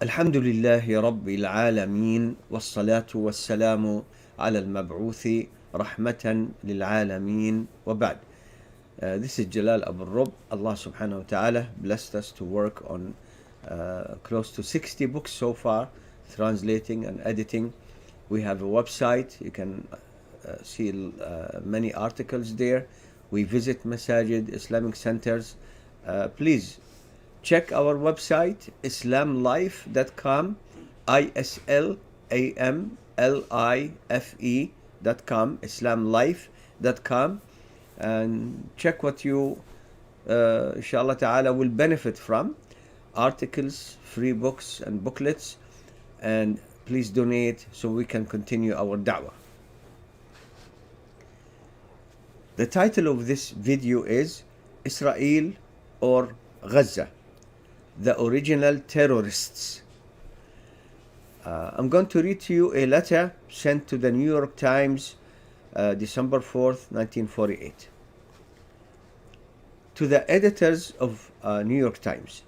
الحمد لله رب العالمين والصلاة والسلام على المبعوث رحمة للعالمين وبعد. This is Jalal Abu Rub. Allah subhanahu wa ta'ala blessed us to work on close to 60 books so far, translating and editing. We have a website. You can see many articles there. We visit masajid, Islamic centers. Please check our website, islamlife.com, islamlife.com, islamlife.com, and check what you, inshallah ta'ala, will benefit from. Articles, free books and booklets, and please donate so we can continue our da'wah. The title of this video is Israel or Gaza, the original terrorists. I'm going to read to you a letter sent to the New York Times, December 4th, 1948. To the editors of New York Times,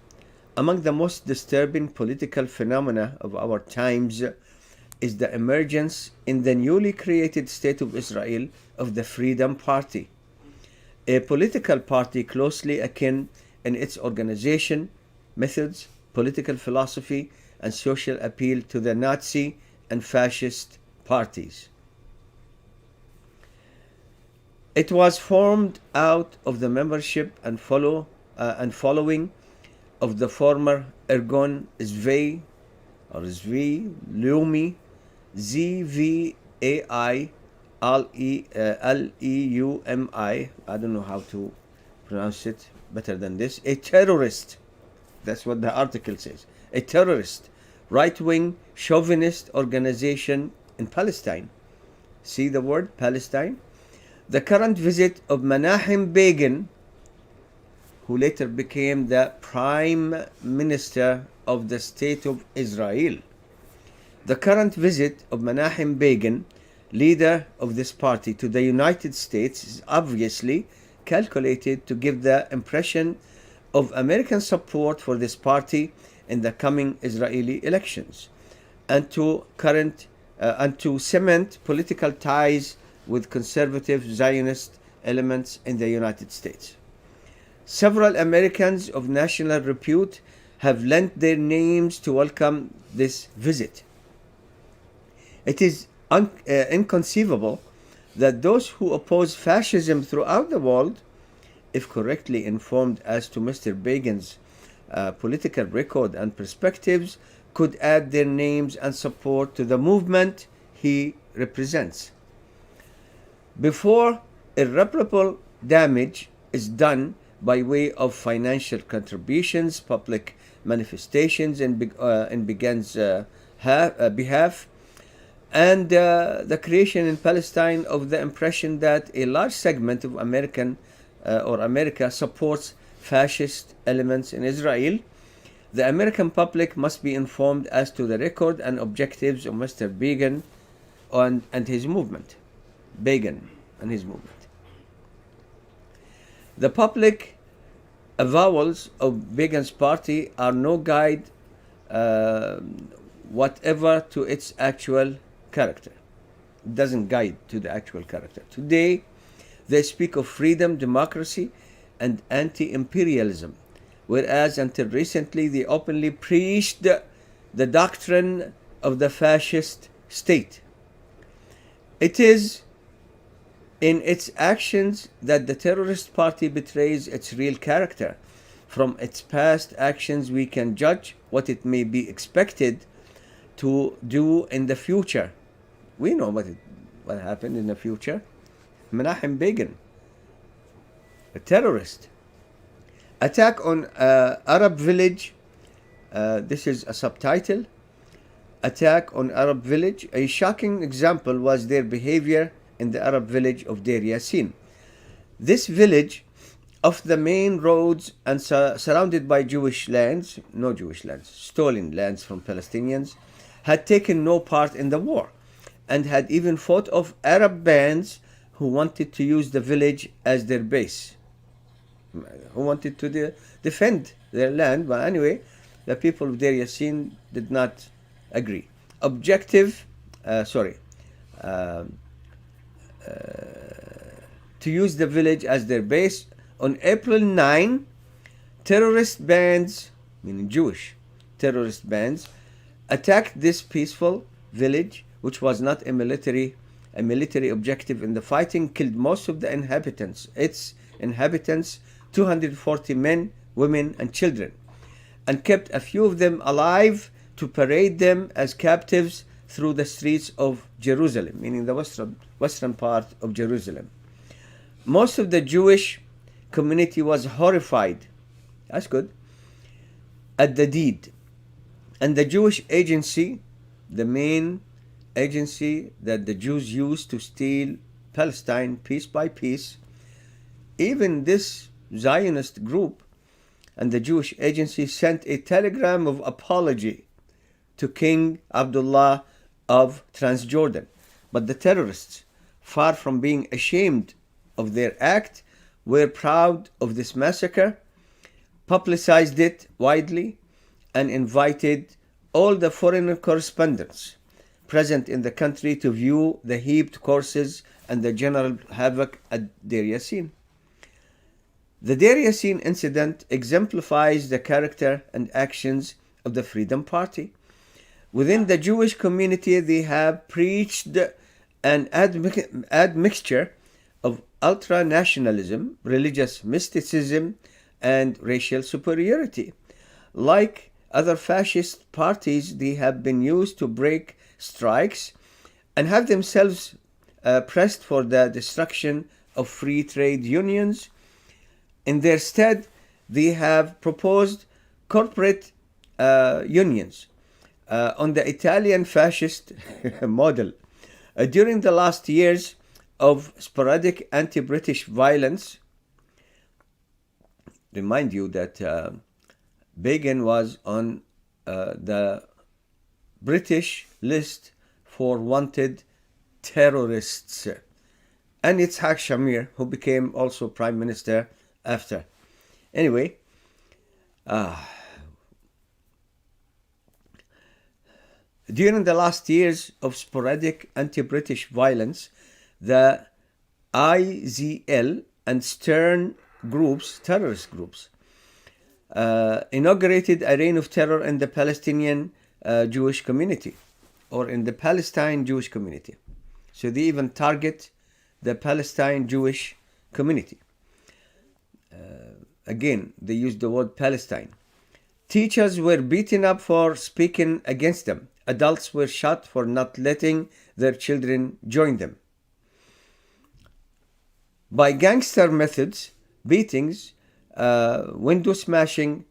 among the most disturbing political phenomena of our times is the emergence in the newly created State of Israel of the Freedom Party, a political party closely akin in its organization, methods, political philosophy, and social appeal to the Nazi and fascist parties. It was formed out of the membership and following of the former Ergon Zvi Leumi ZVAI Leumi. I don't know how to pronounce it better than this. A terrorist. That's what the article says. A terrorist, right-wing, chauvinist organization in Palestine. See the word Palestine? The current visit of Menachem Begin, who later became the Prime Minister of the State of Israel. The current visit of Menachem Begin, leader of this party, to the United States is obviously calculated to give the impression of American support for this party in the coming Israeli elections, and to cement political ties with conservative Zionist elements in the United States. Several Americans of national repute have lent their names to welcome this visit. It is inconceivable that those who oppose fascism throughout the world, if correctly informed as to Mr. Begin's political record and perspectives, could add their names and support to the movement he represents. Before irreparable damage is done by way of financial contributions, public manifestations in Begin's behalf, and the creation in Palestine of the impression that a large segment of America supports fascist elements in Israel, the American public must be informed as to the record and objectives of Mr. Begin and his movement. The public avowals of Begin's party are no guide whatever to its actual character. It doesn't guide to the actual character. Today, they speak of freedom, democracy, and anti-imperialism, whereas until recently they openly preached the doctrine of the fascist state. It is in its actions that the terrorist party betrays its real character. From its past actions, we can judge what it may be expected to do in the future. We know what happened in the future. Menachem Begin, a terrorist. Attack on Arab village. This is a subtitle. Attack on Arab village. A shocking example was their behavior in the Arab village of Deir Yassin. This village, off the main roads and surrounded by stolen lands from Palestinians, had taken no part in the war and had even fought off Arab bands who wanted to use the village as their base, who wanted to defend their land. But anyway, the people of Deir Yassin did not agree. Objective, sorry, to use the village as their base. On April 9, terrorist bands, meaning Jewish terrorist bands, attacked this peaceful village, which was not a military objective in the fighting, killed most of the inhabitants, 240 men, women, and children, and kept a few of them alive to parade them as captives through the streets of Jerusalem, meaning the western part of Jerusalem. Most of the Jewish community was horrified, that's good, at the deed. And the Jewish agency, the main agency that the Jews used to steal Palestine piece by piece, even this Zionist group and the Jewish agency sent a telegram of apology to King Abdullah of Transjordan. But the terrorists, far from being ashamed of their act, were proud of this massacre, publicized it widely, and invited all the foreign correspondents present in the country to view the heaped corpses and the general havoc at Deir Yassin. The Deir Yassin incident exemplifies the character and actions of the Freedom Party. Within the Jewish community, they have preached an admixture of ultra-nationalism, religious mysticism, and racial superiority. Like other fascist parties, they have been used to break strikes and have themselves pressed for the destruction of free trade unions. In their stead, they have proposed corporate unions on the Italian fascist model. During the last years of sporadic anti-British violence, remind you that Begin was on the British list for wanted terrorists, and Yitzhak Shamir, who became also prime minister after. Anyway, during the last years of sporadic anti-British violence, the IZL and Stern groups, terrorist groups, inaugurated a reign of terror in the Palestinian Jewish community, or in the Palestine Jewish community. So they even target the Palestine Jewish community. Again, they used the word Palestine. Teachers were beaten up for speaking against them. Adults were shot for not letting their children join them. By gangster methods, beatings, window smashing,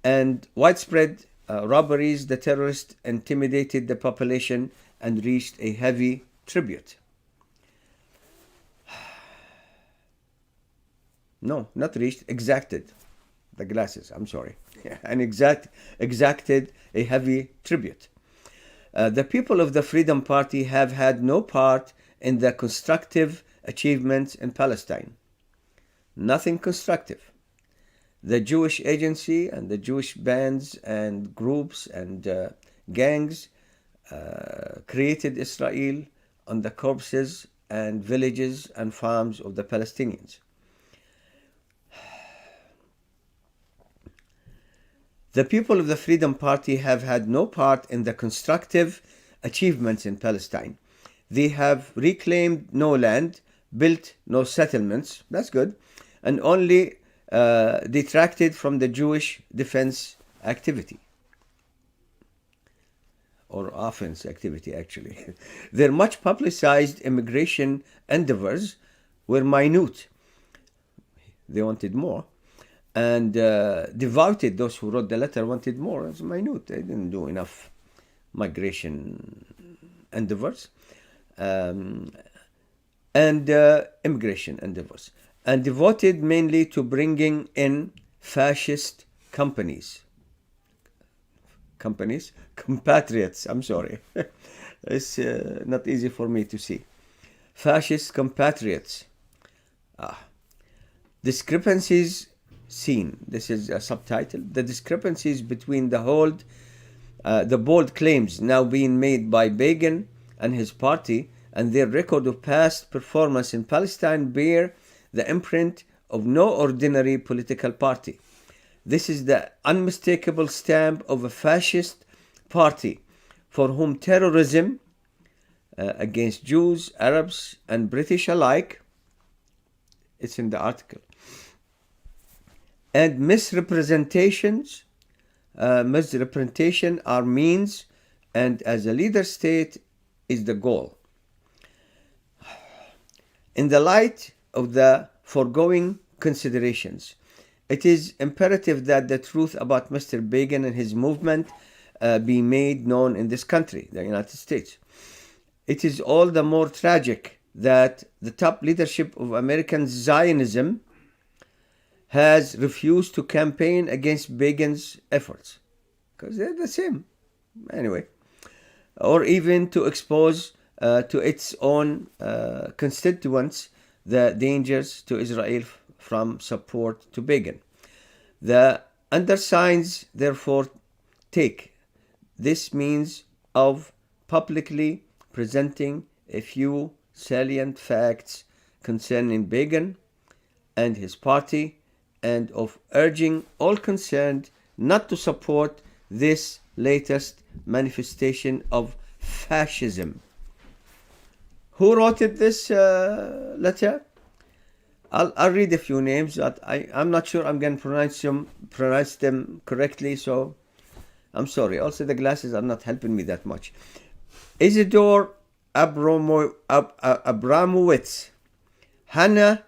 and widespread robberies, the terrorists intimidated the population and reached a heavy tribute. No, not reached, exacted. The glasses, I'm sorry. And exacted a heavy tribute. The people of the Freedom Party have had no part in the constructive achievements in Palestine. Nothing constructive. The Jewish agency and the Jewish bands and groups and gangs created Israel on the corpses and villages and farms of the Palestinians. The people of the Freedom Party have had no part in the constructive achievements in Palestine. They have reclaimed no land, built no settlements, that's good, and only detracted from the Jewish defense activity, or offense activity actually. Their much publicized immigration endeavors were minute. They wanted more. And devoted, those who wrote the letter wanted more. It's minute. They didn't do enough migration endeavors and immigration endeavors, and devoted mainly to bringing in fascist compatriots. I'm sorry. It's not easy for me to see. Fascist compatriots. Discrepancies seen. This is a subtitle. The discrepancies between the bold claims now being made by Begin and his party and their record of past performance in Palestine bear the imprint of no ordinary political party. This is the unmistakable stamp of a fascist party for whom terrorism against Jews, Arabs, and British alike, it's in the article, and misrepresentation are means, and as a leader state is the goal. In the light of the foregoing considerations, it is imperative that the truth about Mr. Begin and his movement be made known in this country, the United States. It is all the more tragic that the top leadership of American Zionism has refused to campaign against Begin's efforts, because they're the same anyway, or even to expose to its own constituents the dangers to Israel from support to Begin. The undersigns therefore take this means of publicly presenting a few salient facts concerning Begin and his party, and of urging all concerned not to support this latest manifestation of fascism. Who wrote this letter? I'll read a few names. I'm not sure I'm going to pronounce them correctly, so I'm sorry. Also, the glasses are not helping me that much. Isidore Abramowitz, Hannah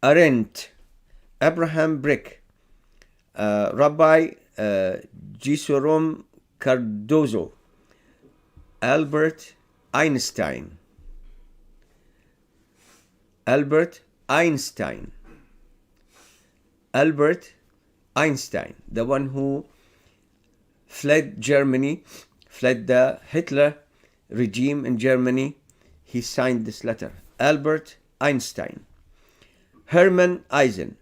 Arendt, Abraham Brick, Rabbi Gisorom Cardozo, Albert Einstein, the one who fled the Hitler regime in Germany. He signed this letter. Albert Einstein, Hermann Eisen,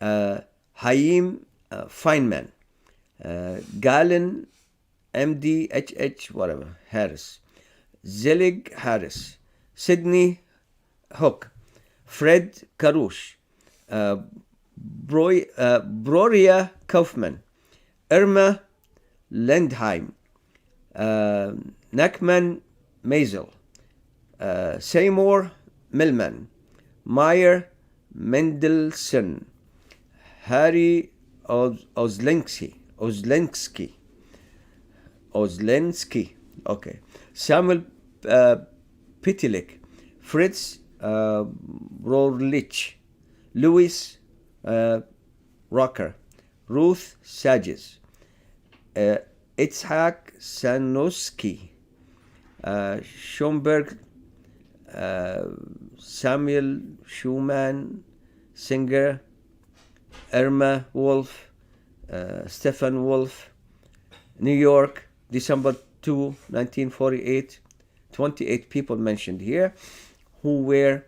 Haim Feynman, Galen MD whatever Harris, Zelig Harris, Sidney Hook, Fred Karush, Broria Kaufman, Irma Lendheim, Nachman Maisel, Seymour Millman, Meyer Mendelssohn, Harry Oslenski, okay, Samuel Pitilik, Fritz Rohrlich, Louis Rocker, Ruth Sages, Itzhak Sanuski, Schomburg, Samuel Schumann, Singer, Irma Wolf, Stefan Wolf, New York, December 2, 1948. 28 people mentioned here who were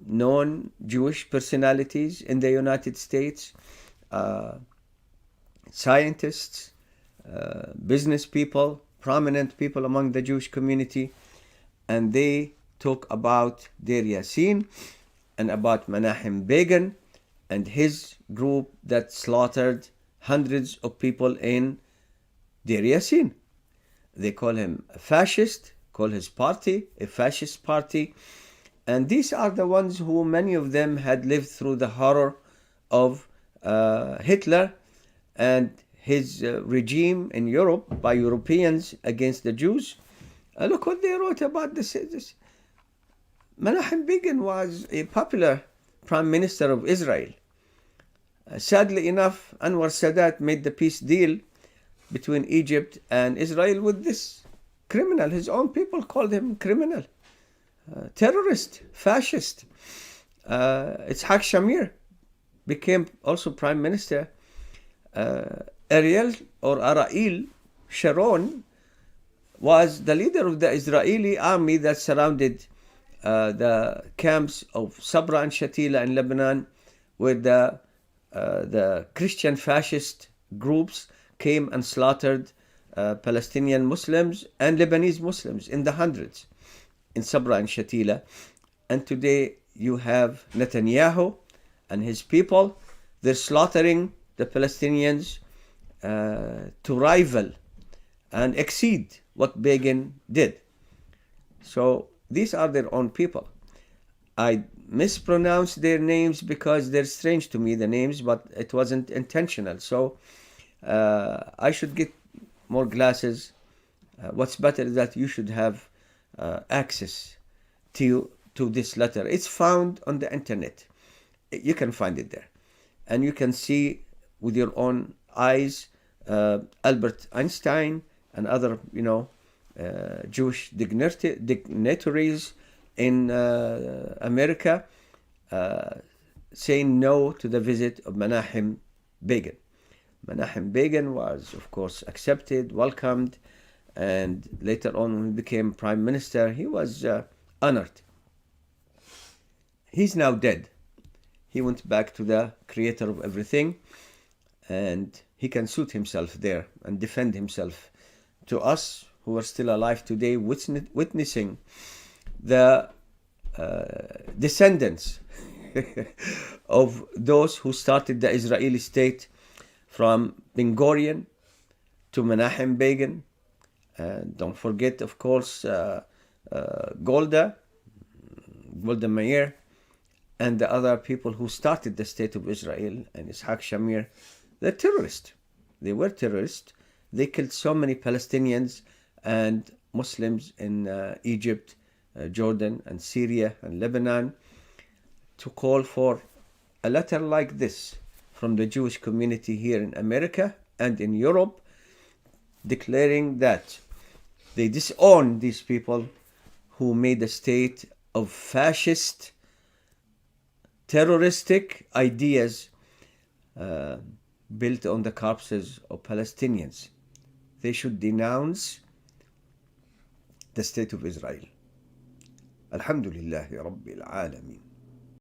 known Jewish personalities in the United States, scientists, business people, prominent people among the Jewish community, and they talk about Deir Yassin and about Menachem Begin and his group that slaughtered hundreds of people in Deir Yassin. They call him a fascist, call his party a fascist party, and these are the ones who many of them had lived through the horror of Hitler and his regime in Europe by Europeans against the Jews. Look what they wrote about this. Menachem Begin was a popular prime minister of Israel. Sadly enough, Anwar Sadat made the peace deal between Egypt and Israel with this criminal. His own people called him criminal, terrorist, fascist. Itzhak Shamir became also prime minister. Ariel Sharon was the leader of the Israeli army that surrounded the camps of Sabra and Shatila in Lebanon where the Christian fascist groups came and slaughtered Palestinian Muslims and Lebanese Muslims in the hundreds in Sabra and Shatila. And today you have Netanyahu and his people. They're slaughtering the Palestinians to rival and exceed what Begin did. So these are their own people. I mispronounced their names because they're strange to me, the names, but it wasn't intentional. So I should get more glasses. What's better is that you should have access to this letter. It's found on the internet. You can find it there. And you can see with your own eyes Albert Einstein and other, Jewish dignitaries in America saying no to the visit of Menachem Begin. Menachem Begin was, of course, accepted, welcomed, and later on when he became prime minister, he was honored. He's now dead. He went back to the creator of everything, and he can suit himself there and defend himself to us who are still alive today, witnessing the descendants of those who started the Israeli state, from Ben Gurion to Menachem Begin. Don't forget, of course, Golda Meir, and the other people who started the state of Israel, and Ishaq Shamir. They're terrorists. They were terrorists. They killed so many Palestinians and Muslims in Egypt, Jordan, and Syria, and Lebanon. To call for a letter like this from the Jewish community here in America and in Europe, declaring that they disown these people who made a state of fascist, terroristic ideas built on the corpses of Palestinians. They should denounce the state of Israel. Alhamdulillahi Rabbil Alameen.